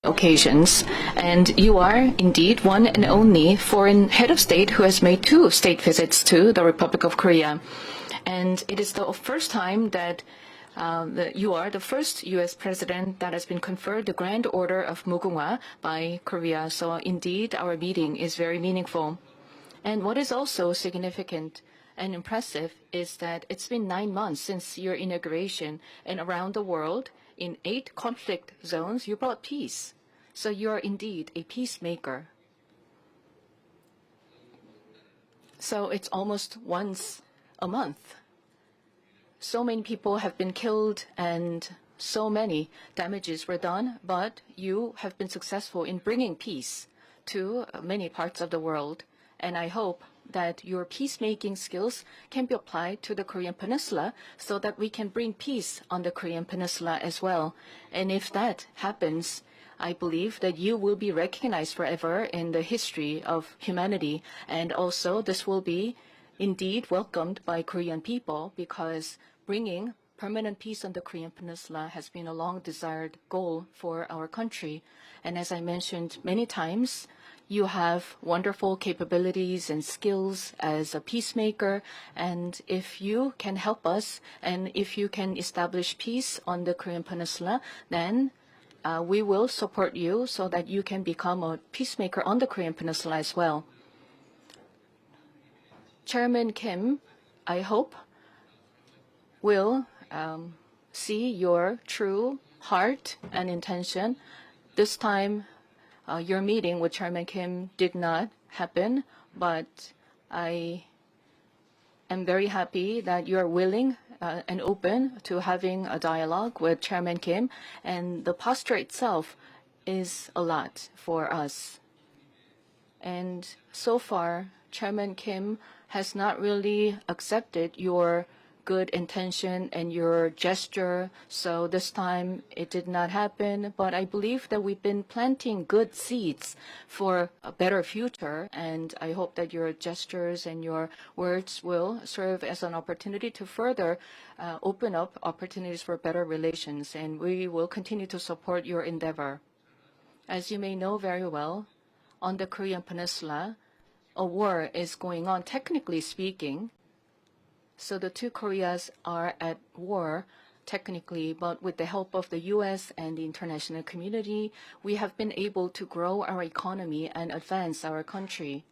occasions, and you are indeed one and only foreign head of state who has made 2 state visits to the Republic of Korea. And it is the first time that you are the first U.S. president that has been conferred the Grand Order of Mugunghwa by Korea. So indeed, our meeting is very meaningful. And what is also significant and impressive is that it's been 9 months since your inauguration, and around the world, in 8 conflict zones, you brought peace. So you are indeed a peacemaker. So it's almost once a month. So many people have been killed and so many damages were done, but you have been successful in bringing peace to many parts of the world. And I hope that your peacemaking skills can be applied to the Korean Peninsula so that we can bring peace on the Korean Peninsula as well. And if that happens, I believe that you will be recognized forever in the history of humanity. And also, this will be indeed welcomed by Korean people, because bringing permanent peace on the Korean Peninsula has been a long-desired goal for our country. And as I mentioned many times, you have wonderful capabilities and skills as a peacemaker, and if you can help us and if you can establish peace on the Korean Peninsula, then we will support you so that you can become a peacemaker on the Korean Peninsula as well. Chairman Kim, I hope, will see your true heart and intention. This time, your meeting with Chairman Kim did not happen, but I am very happy that you are willing and open to having a dialogue with Chairman Kim, and the posture itself is a lot for us. And so far, Chairman Kim has not really accepted your good intention and your gesture, so this time it did not happen. But I believe that we've been planting good seeds for a better future, and I hope that your gestures and your words will serve as an opportunity to further open up opportunities for better relations, and we will continue to support your endeavor. As you may know very well, on the Korean Peninsula, a war is going on, technically speaking. So the 2 Koreas are at war, technically, but with the help of the U.S. and the international community, we have been able to grow our economy and advance our country.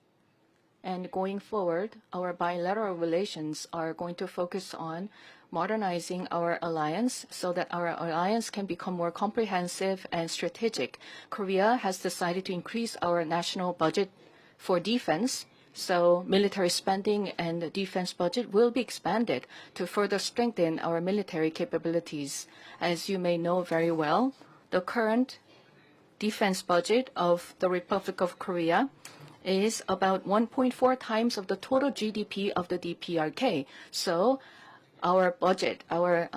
And going forward, our bilateral relations are going to focus on modernizing our alliance so that our alliance can become more comprehensive and strategic. Korea has decided to increase our national budget for defense, so military spending and the defense budget will be expanded to further strengthen our military capabilities. As you may know very well, the current defense budget of the Republic of Korea is about 1.4 times of the total GDP of the DPRK. So our budget, our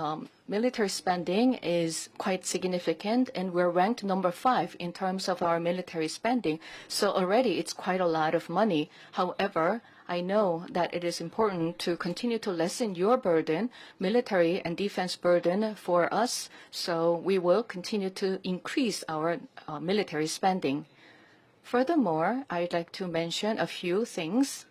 military spending is quite significant, and we're ranked number 5 in terms of our military spending. So already it's quite a lot of money. However, I know that it is important to continue to lessen your burden, military and defense burden for us. So we will continue to increase our military spending. Furthermore, I'd like to mention a few things.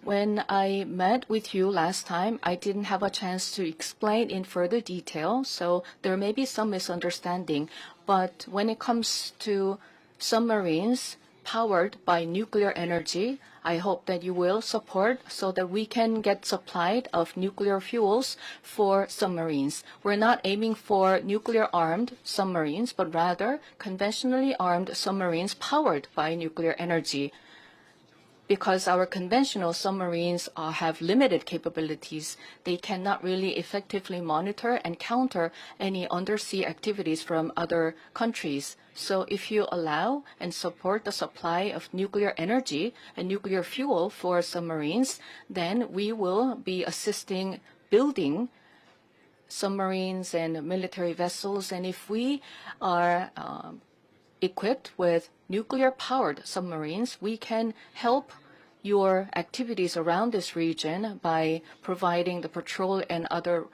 When I met with you last time, I didn't have a chance to explain in further detail, so there may be some misunderstanding. But when it comes to submarines powered by nuclear energy, I hope that you will support so that we can get supplied of nuclear fuels for submarines. We're not aiming for nuclear-armed submarines, but rather conventionally armed submarines powered by nuclear energy. Because our conventional submarines have limited capabilities, they cannot really effectively monitor and counter any undersea activities from other countries. So if you allow and support the supply of nuclear energy and nuclear fuel for submarines, then we will be assisting building submarines and military vessels. And if we are equipped with nuclear-powered submarines, we can help your activities around this region by providing the patrol and other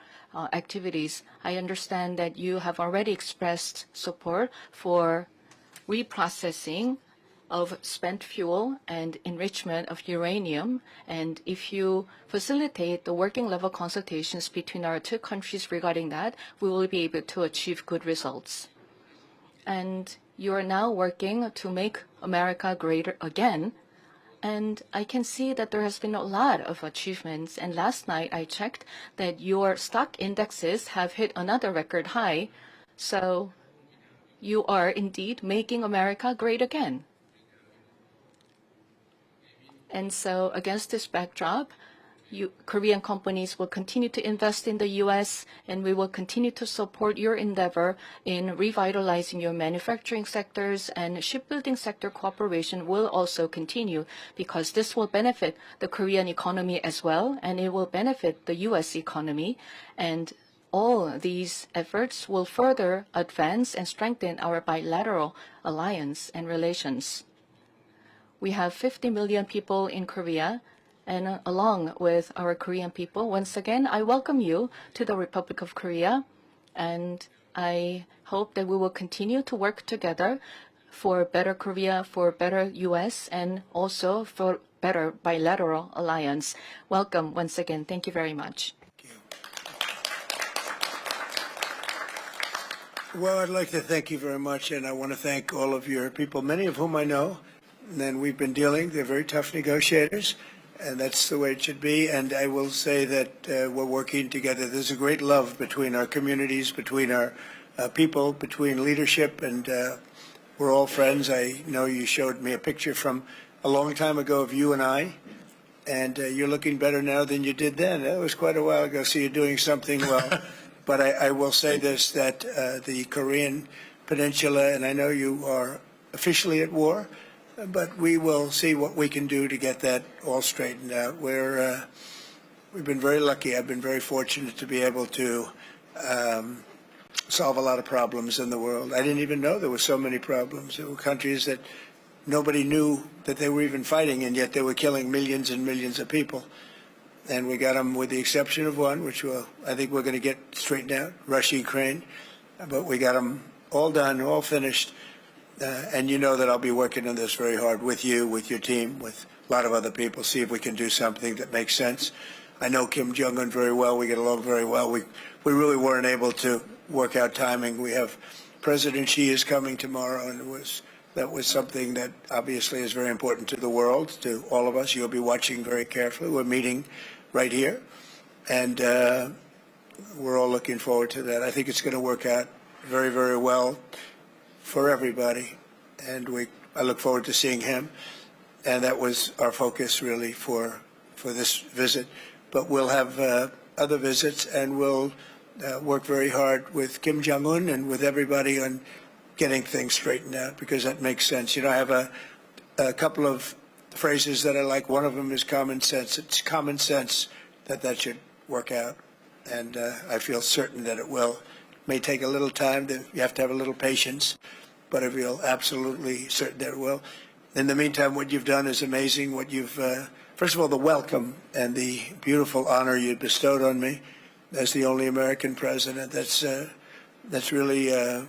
activities. I understand that you have already expressed support for reprocessing of spent fuel and enrichment of uranium. And if you facilitate the working level consultations between our two countries regarding that, we will be able to achieve good results. And you are now working to make America greater again. And I can see that there has been a lot of achievements. And last night I checked that your stock indexes have hit another record high. So you are indeed making America great again. And so against this backdrop, Korean companies will continue to invest in the U.S., and we will continue to support your endeavor in revitalizing your manufacturing sectors, and shipbuilding sector cooperation will also continue because this will benefit the Korean economy as well, and it will benefit the U.S. economy. And all these efforts will further advance and strengthen our bilateral alliance and relations. We have 50 million people in Korea, and along with our Korean people, once again, I welcome you to the Republic of Korea, and I hope that we will continue to work together for better Korea, for better U.S., and also for better bilateral alliance. Welcome once again. Thank you very much. Well, I'd like to thank you very much, and I want to thank all of your people, many of whom I know, and we've been dealing. They're very tough negotiators, and that's the way it should be. And I will say that we're working together. There's a great love between our communities, between our people, between leadership, and we're all friends. I know you showed me a picture from a long time ago of you and I, and you're looking better now than you did then. That was quite a while ago, so you're doing something well. But I will say this, that the Korean Peninsula, and I know you are officially at war, but we will see what we can do to get that all straightened out. We've been very lucky. I've been very fortunate to be able to solve a lot of problems in the world. I didn't even know there were so many problems. There were countries that nobody knew that they were even fighting, and yet they were killing millions and millions of people. And we got them, with the exception of one, which I think we're going to get straightened out, Russia, Ukraine. But we got them all done, all finished. And you know that I'll be working on this very hard with you, with your team, with a lot of other people, see if we can do something that makes sense. I know Kim Jong-un very well. We get along very well. We really weren't able to work out timing. We have President Xi is coming tomorrow, and that was something that obviously is very important to the world, to all of us. You'll be watching very carefully. We're meeting right here, and we're all looking forward to that. I think it's going to work out very, very well for everybody, and I look forward to seeing him. And that was our focus really for this visit. But we'll have other visits, and we'll work very hard with Kim Jong-un and with everybody on getting things straightened out, because that makes sense. You know, I have a couple of phrases that I like. One of them is common sense. It's common sense that should work out, and I feel certain that it will. It may take a little time. You have to have a little patience, but I feel absolutely certain that it will. In the meantime, what you've done is amazing. What you've, first of all, the welcome and the beautiful honor you bestowed on me as the only American president. That's really a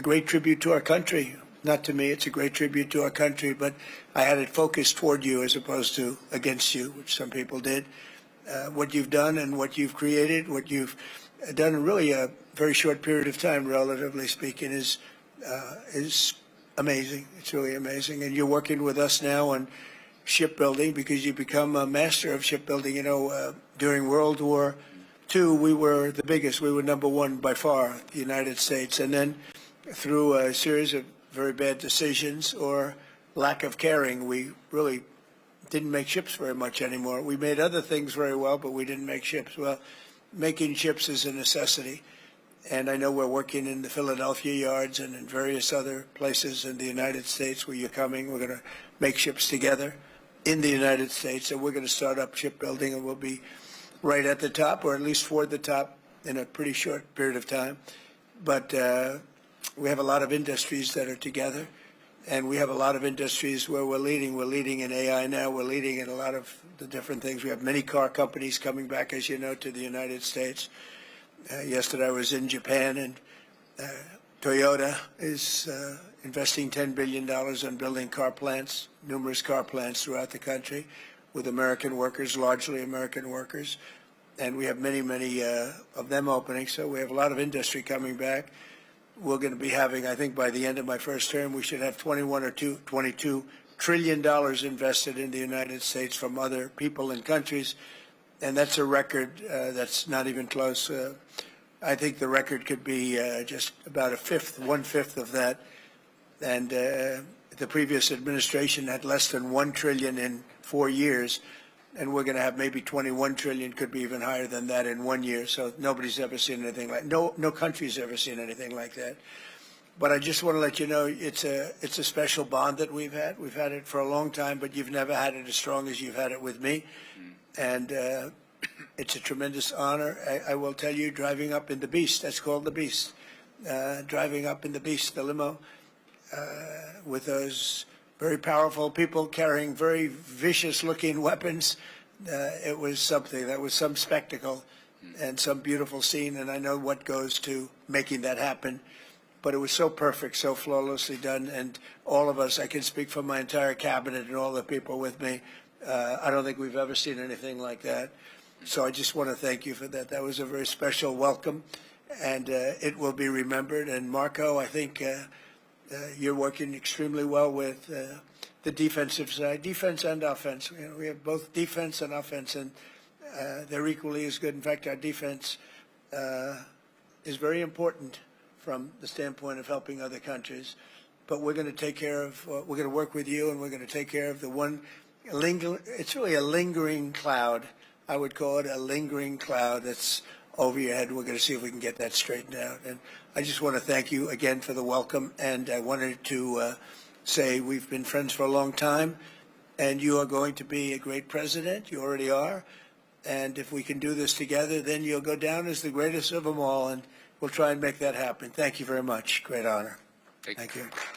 great tribute to our country. Not to me, it's a great tribute to our country, but I had it focused toward you as opposed to against you, which some people did. What you've done and what you've created, what you've done in really a very short period of time, relatively speaking, is amazing. It's really amazing. And you're working with us now on shipbuilding because you become a master of shipbuilding. You know, during World War II, we were the biggest. We were number one by far, the United States. And then through a series of very bad decisions or lack of caring, we really didn't make ships very much anymore. We made other things very well, but we didn't make ships. Well, making ships is a necessity. And I know we're working in the Philadelphia yards and in various other places in the United States where you're coming. We're going to make ships together in the United States, and we're going to start up shipbuilding, and we'll be right at the top, or at least toward the top, in a pretty short period of time. But we have a lot of industries that are together, And we have a lot of industries where we're leading. We're leading in AI now. We're leading in a lot of the different things. We have many car companies coming back, as you know, to the United States. Yesterday I was in Japan, and Toyota is investing $10 billion in building car plants, numerous car plants throughout the country with American workers, largely American workers. And we have many, many of them opening. So we have a lot of industry coming back. We're going to be having, I think by the end of my first term, we should have $22 trillion invested in the United States from other people and countries. And that's a record that's not even close. I think the record could be just about one-fifth of that. And the previous administration had less than $1 trillion in 4 years. And we're going to have maybe 21 trillion, could be even higher than that in 1 year. So nobody's ever seen anything like, no country's ever seen anything like that. But I just want to let you know it's a special bond that we've had. We've had it for a long time, but you've never had it as strong as you've had it with me. And it's a tremendous honor. I will tell you, driving up in the Beast, that's called the Beast, driving up in the Beast, the limo, with those very powerful people carrying very vicious-looking weapons. It was something. That was some spectacle and some beautiful scene, and I know what goes to making that happen. But it was so perfect, so flawlessly done, and all of us, I can speak for my entire cabinet and all the people with me, I don't think we've ever seen anything like that. So I just want to thank you for that. That was a very special welcome, and it will be remembered. And Marco, I think you're working extremely well with the defensive side, defense and offense. You know, we have both defense and offense, and they're equally as good. In fact, our defense is very important from the standpoint of helping other countries. But we're going to take care of, we're going to work with you, and we're going to take care of the one, it's really a lingering cloud. I would call it a lingering cloud that's over your head. We're going to see if we can get that straightened out. And I just want to thank you again for the welcome. And I wanted to say we've been friends for a long time, and you are going to be a great president. You already are. And if we can do this together, then you'll go down as the greatest of them all, and we'll try and make that happen. Thank you very much. Great honor. Thank you. Thank you.